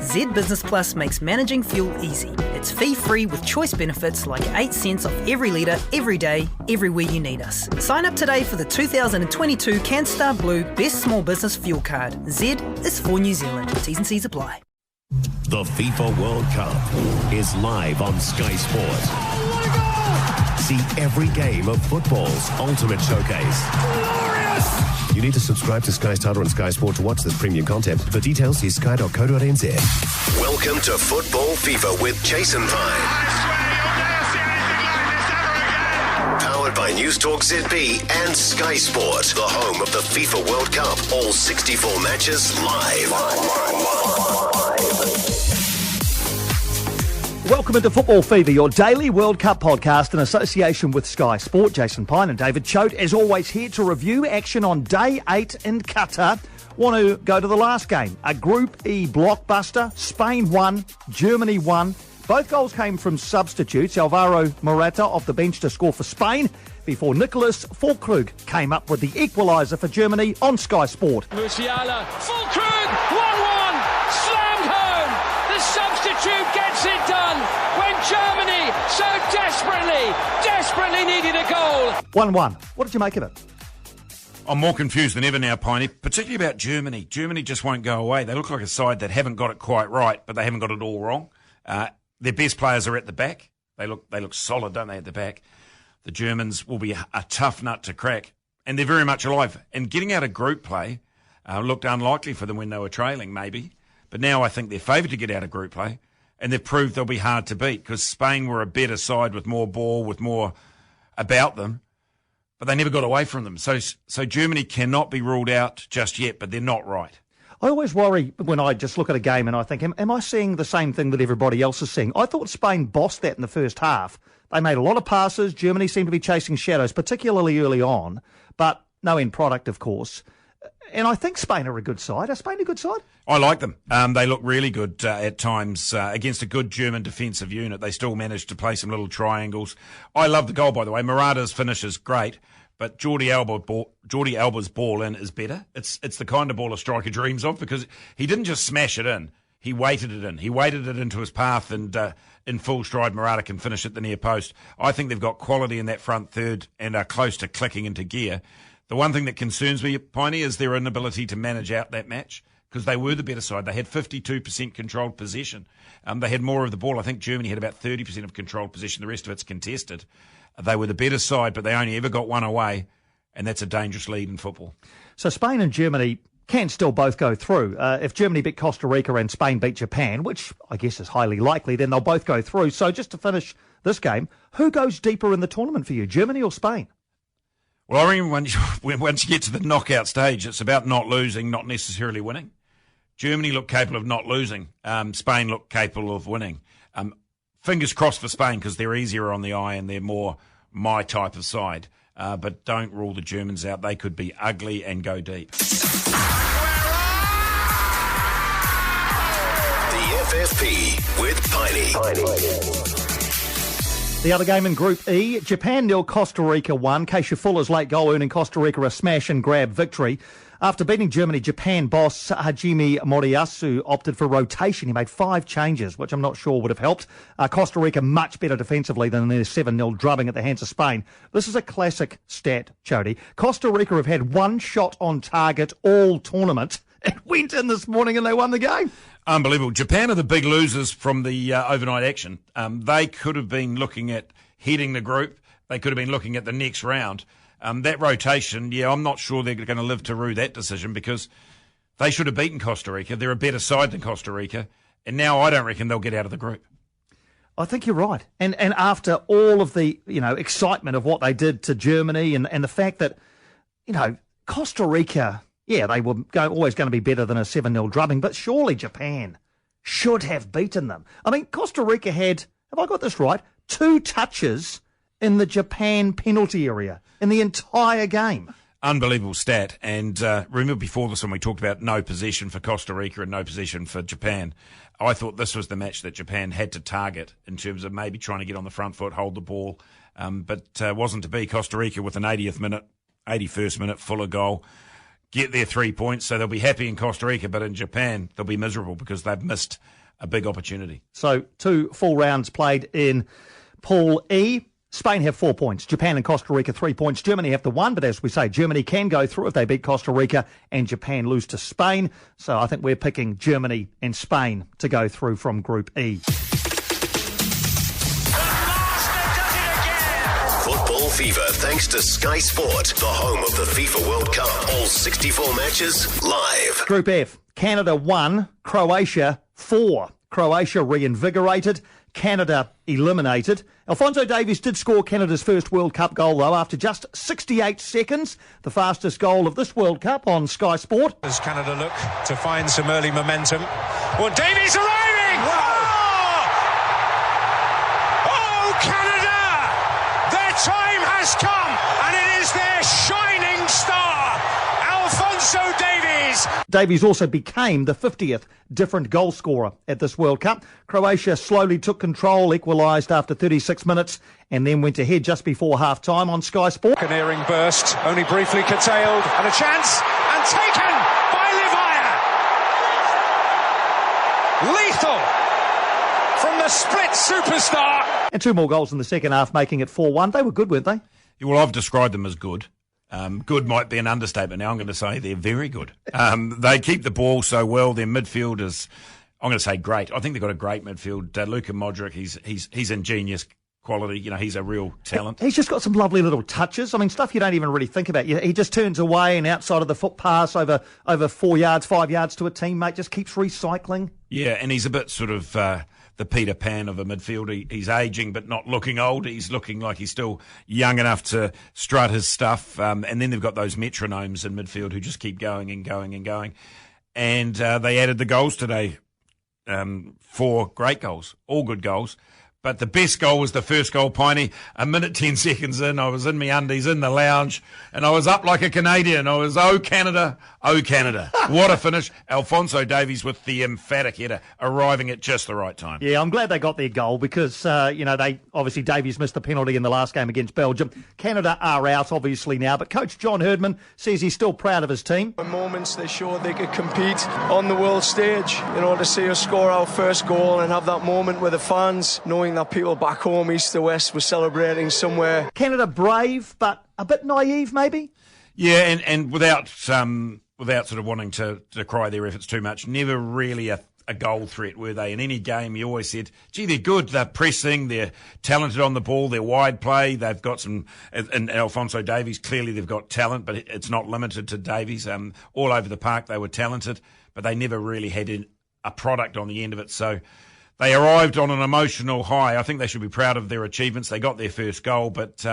Z Business Plus makes managing fuel easy. It's fee-free with choice benefits like 8 cents off every litre, every day, everywhere you need us. Sign up today for the 2022 CanStar Blue Best Small Business Fuel Card. Z is for New Zealand. T's and C's apply. The FIFA World Cup is live on Sky Sport. Oh, what a goal! See every game of football's ultimate showcase. Glorious! You need to subscribe to Sky Starter and Sky Sport to watch this premium content. For details, see sky.co.nz. Welcome to Football FIFA with Jason Pine. I swear you'll never see anything like this ever again. Powered by News Talk ZB and Sky Sport, the home of the FIFA World Cup. All 64 matches live. Welcome into Football Fever, your daily World Cup podcast in association with Sky Sport. Jason Pine and David Choate, as always, here to review action on Day 8 in Qatar. Want to go to the last game, a Group E blockbuster. Spain won, Germany won. Both goals came from substitutes. Alvaro Morata off the bench to score for Spain before Nicolas Füllkrug came up with the equaliser for Germany on Sky Sport. Musiala, Füllkrug, 1-1, slammed home. The substitute gets it done when Germany so desperately needed a goal. 1-1. What did you make of it? I'm more confused than ever now, Piney, particularly about Germany. Germany just won't go away. They look like a side that haven't got it quite right, but they haven't got it all wrong. Their best players are at the back. They look solid, don't they, at the back? The Germans will be a tough nut to crack, and they're very much alive. And getting out of group play looked unlikely for them when they were trailing, maybe. But now I think they're favoured to get out of group play, and they've proved they'll be hard to beat because Spain were a better side with more ball, with more about them, but they never got away from them. So Germany cannot be ruled out just yet, but they're not right. I always worry when I just look at a game and I think, am I seeing the same thing that everybody else is seeing? I thought Spain bossed that in the first half. They made a lot of passes. Germany seemed to be chasing shadows, particularly early on, but no end product, of course. And I think Spain are a good side. Are Spain a good side? I like them. They look really good at times against a good German defensive unit. They still managed to play some little triangles. I love the goal, by the way. Morata's finish is great, but Jordi Alba's ball in is better. It's the kind of ball a striker dreams of because he didn't just smash it in. He weighted it in. He weighted it into his path, and in full stride, Morata can finish at the near post. I think they've got quality in that front third and are close to clicking into gear. The one thing that concerns me, Piney, is their inability to manage out that match because they were the better side. They had 52% controlled possession. They had more of the ball. I think Germany had about 30% of controlled possession. The rest of it's contested. They were the better side, but they only ever got one away, and that's a dangerous lead in football. So Spain and Germany can still both go through. If Germany beat Costa Rica and Spain beat Japan, which I guess is highly likely, then they'll both go through. So just to finish this game, who goes deeper in the tournament for you, Germany or Spain? Well, I reckon once you get to the knockout stage, it's about not losing, not necessarily winning. Germany look capable of not losing. Spain look capable of winning. Fingers crossed for Spain because they're easier on the eye and they're more my type of side. But don't rule the Germans out. They could be ugly and go deep. The FFP with Piney. The other game in Group E, Japan 0, Costa Rica 1. Keisha Fuller's late goal earning Costa Rica a smash and grab victory. After beating Germany, Japan boss Hajime Moriyasu opted for rotation. He made 5 changes, which I'm not sure would have helped. Costa Rica much better defensively than their 7-0 drubbing at the hands of Spain. This is a classic stat, Chody. Costa Rica have had 1 shot on target all tournament. It went in this morning and they won the game. Unbelievable. Japan are the big losers from the overnight action. They could have been looking at heading the group. They could have been looking at the next round. That rotation, I'm not sure they're going to live to rue that decision because they should have beaten Costa Rica. They're a better side than Costa Rica. And now I don't reckon they'll get out of the group. I think you're right. And after all of the, excitement of what they did to Germany and the fact that, Costa Rica, they were always going to be better than a 7-0 drubbing, but surely Japan should have beaten them. I mean, Costa Rica had, have I got this right, 2 touches in the Japan penalty area in the entire game. Unbelievable stat. And remember before this when we talked about no possession for Costa Rica and no possession for Japan, I thought this was the match that Japan had to target in terms of maybe trying to get on the front foot, hold the ball, but wasn't to be. Costa Rica with an 81st minute, Fuller goal. get their 3 points, so they'll be happy in Costa Rica, but in Japan they'll be miserable because they've missed a big opportunity. So 2 full rounds played in Pool E. Spain have 4 points. Japan and Costa Rica 3 points. Germany have the 1, but as we say, Germany can go through if they beat Costa Rica and Japan lose to Spain. So I think we're picking Germany and Spain to go through from Group E. Football Fever thanks to Sky Sport, the home of the FIFA World Cup. All 64 matches live. Group F, Canada 1, Croatia 4. Croatia reinvigorated, Canada eliminated. Alphonso Davies did score Canada's first World Cup goal, though, after just 68 seconds, the fastest goal of this World Cup on Sky Sport. As Canada look to find some early momentum. Well, Davies arriving! Wow. Oh, Canada! Their time has come, and it is their shining star, Alphonso Davies. Davies also became the 50th different goal scorer at this World Cup. Croatia slowly took control, equalised after 36 minutes, and then went ahead just before half-time on Sky Sport. Canneering burst, only briefly curtailed, and a chance, and taken by Livaya. Lethal from the split superstar. And 2 more goals in the second half, making it 4-1. They were good, weren't they? Yeah, well, I've described them as good. Good might be an understatement. Now I'm going to say they're very good. They keep the ball so well. Their midfield is, I'm going to say, great. I think they've got a great midfield. Luka Modric, he's ingenious quality. You know, he's a real talent. He's just got some lovely little touches. I mean, stuff you don't even really think about. He just turns away and outside of the foot pass over 4 yards, 5 yards to a teammate, just keeps recycling. Yeah, and he's a bit sort of the Peter Pan of a midfielder. He's ageing but not looking old. He's looking like he's still young enough to strut his stuff. And then they've got those metronomes in midfield who just keep going and going and going. And they added the goals today. 4 great goals, all good goals. But the best goal was the first goal, Piney. A minute, 10 seconds in, I was in my undies in the lounge, and I was up like a Canadian. I was, oh, Canada, oh, Canada. What a finish. Alphonso Davies with the emphatic header, arriving at just the right time. Yeah, I'm glad they got their goal because, they obviously Davies missed the penalty in the last game against Belgium. Canada are out, obviously, now, but Coach John Herdman says he's still proud of his team. In moments they showed they could compete on the world stage. To see us score our first goal and have that moment with the fans, knowing that people back home, east to west, were celebrating somewhere. Canada brave, but a bit naive, maybe? Yeah, and without sort of wanting to decry their efforts too much, never really a goal threat, were they? In any game, you always said, gee, they're good, they're pressing, they're talented on the ball, they're wide play, they've got some, and Alphonso Davies, clearly they've got talent, but it's not limited to Davies. All over the park, they were talented, but they never really had a product on the end of it, so they arrived on an emotional high. I think they should be proud of their achievements. They got their first goal, but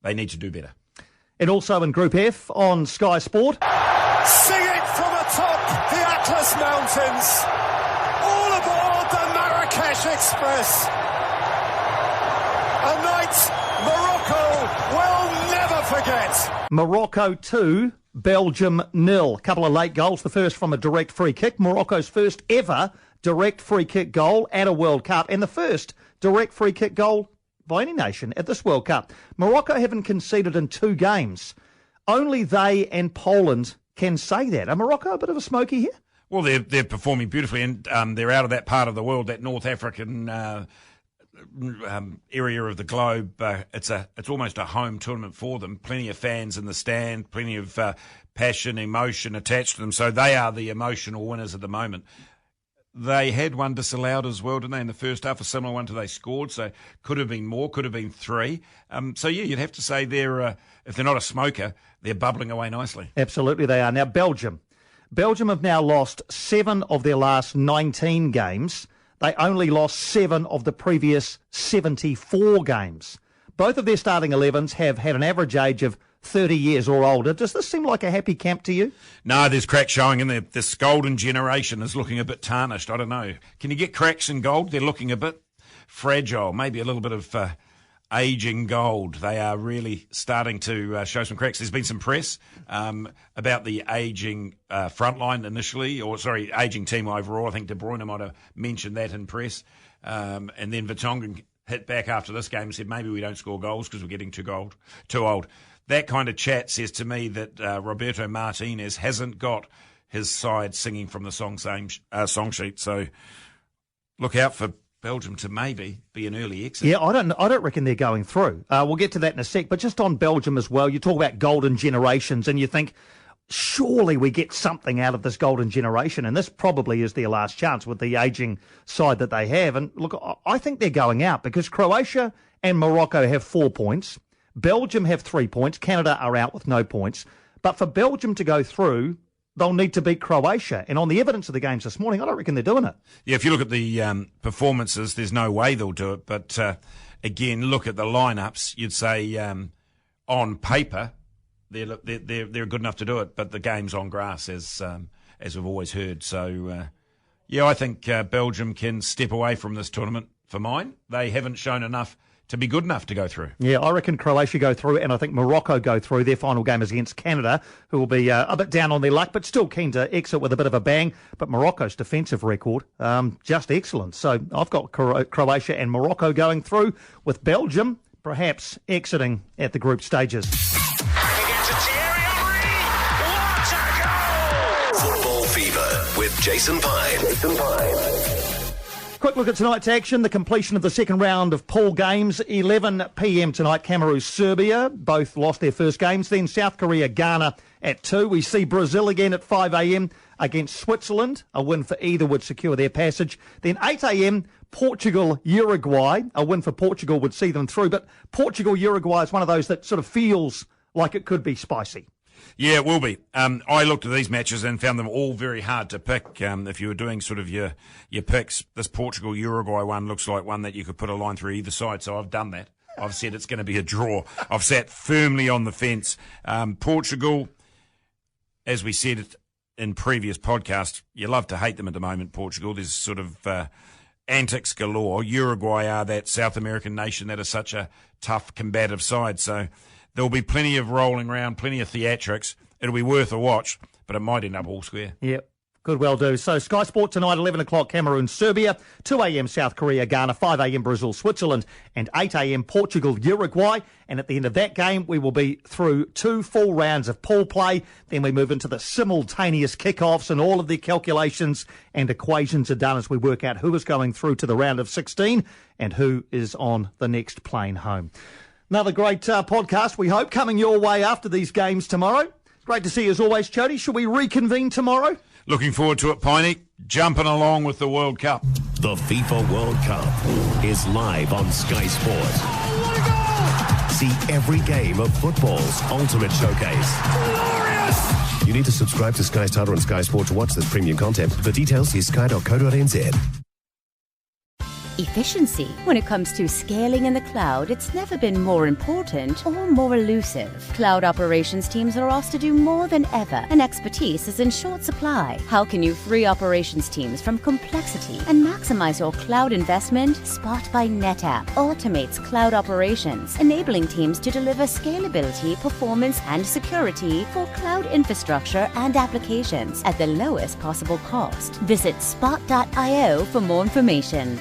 they need to do better. And also in Group F on Sky Sport. Sing it from atop the Atlas Mountains. All aboard the Marrakesh Express. A night Morocco will never forget. Morocco 2, Belgium 0. A couple of late goals. The first from a direct free kick. Morocco's first ever direct free kick goal at a World Cup, and the first direct free kick goal by any nation at this World Cup. Morocco haven't conceded in 2 games. Only they and Poland can say that. Are Morocco a bit of a smoky here? Well, they're performing beautifully, and they're out of that part of the world, that North African area of the globe. It's almost a home tournament for them. Plenty of fans in the stand, plenty of passion, emotion attached to them. So they are the emotional winners at the moment. They had one disallowed as well, didn't they, in the first half, a similar one to they scored, so could have been more, could have been 3. You'd have to say they're, if they're not a smoker, they're bubbling away nicely. Absolutely they are. Now, Belgium have now lost 7 of their last 19 games. They only lost 7 of the previous 74 games. Both of their starting 11s have had an average age of 30 years or older. Does this seem like a happy camp to you? No, there's cracks showing in there. This golden generation is looking a bit tarnished. I don't know. Can you get cracks in gold? They're looking a bit fragile, maybe a little bit of aging gold. They are really starting to show some cracks. There's been some press about the aging frontline initially, aging team overall. I think De Bruyne might have mentioned that in press. And then Vertonghen hit back after this game and said maybe we don't score goals because we're getting too old. that kind of chat says to me that Roberto Martinez hasn't got his side singing from the song sheet. So look out for Belgium to maybe be an early exit. Yeah, I don't reckon they're going through. We'll get to that in a sec. But just on Belgium as well, you talk about golden generations and you think, surely we get something out of this golden generation, and this probably is their last chance with the ageing side that they have. And look, I think they're going out because Croatia and Morocco have 4 points. Belgium have 3 points. Canada are out with no points. But for Belgium to go through, they'll need to beat Croatia. And on the evidence of the games this morning, I don't reckon they're doing it. Yeah, if you look at the performances, there's no way they'll do it. But again, look at the lineups. You'd say on paper, they're good enough to do it, but the game's on grass, as we've always heard. So, yeah, I think Belgium can step away from this tournament for mine. They haven't shown enough to be good enough to go through. Yeah, I reckon Croatia go through, and I think Morocco go through. Their final game is against Canada, who will be a bit down on their luck, but still keen to exit with a bit of a bang. But Morocco's defensive record, just excellent. So I've got Croatia and Morocco going through, with Belgium perhaps exiting at the group stages. Football Fever with Jason Pine. Quick look at tonight's action, the completion of the second round of pool games, 11 p.m. tonight, Cameroon, Serbia, both lost their first games. Then South Korea, Ghana at 2. We see Brazil again at 5 a.m. against Switzerland. A win for either would secure their passage. Then 8 a.m, Portugal, Uruguay. A win for Portugal would see them through. But Portugal, Uruguay is one of those that sort of feels like it could be spicy. Yeah, it will be. I looked at these matches and found them all very hard to pick. If you were doing sort of your picks, this Portugal-Uruguay one looks like one that you could put a line through either side, so I've done that. I've said it's going to be a draw. I've sat firmly on the fence. Portugal, as we said in previous podcasts, you love to hate them at the moment, Portugal. There's sort of antics galore. Uruguay are that South American nation that is such a tough, combative side, so there'll be plenty of rolling around, plenty of theatrics. It'll be worth a watch, but it might end up all square. Yep. Could well do. So Sky Sport tonight, 11 o'clock, Cameroon, Serbia, 2 a.m, South Korea, Ghana, 5 a.m, Brazil, Switzerland, and 8 a.m, Portugal, Uruguay. And at the end of that game, we will be through 2 full rounds of pool play. Then we move into the simultaneous kickoffs, and all of the calculations and equations are done as we work out who is going through to the round of 16 and who is on the next plane home. Another great podcast, we hope, coming your way after these games tomorrow. Great to see you as always, Chody. Should we reconvene tomorrow? Looking forward to it, Piney. Jumping along with the World Cup. The FIFA World Cup is live on Sky Sport. Oh, what a goal! See every game of football's ultimate showcase. Glorious! You need to subscribe to Sky Starter and Sky Sport to watch this premium content. For details, see sky.co.nz. Efficiency. When it comes to scaling in the cloud, it's never been more important or more elusive. Cloud operations teams are asked to do more than ever, and expertise is in short supply. How can you free operations teams from complexity and maximize your cloud investment? Spot by NetApp automates cloud operations, enabling teams to deliver scalability, performance, and security for cloud infrastructure and applications at the lowest possible cost. Visit spot.io for more information.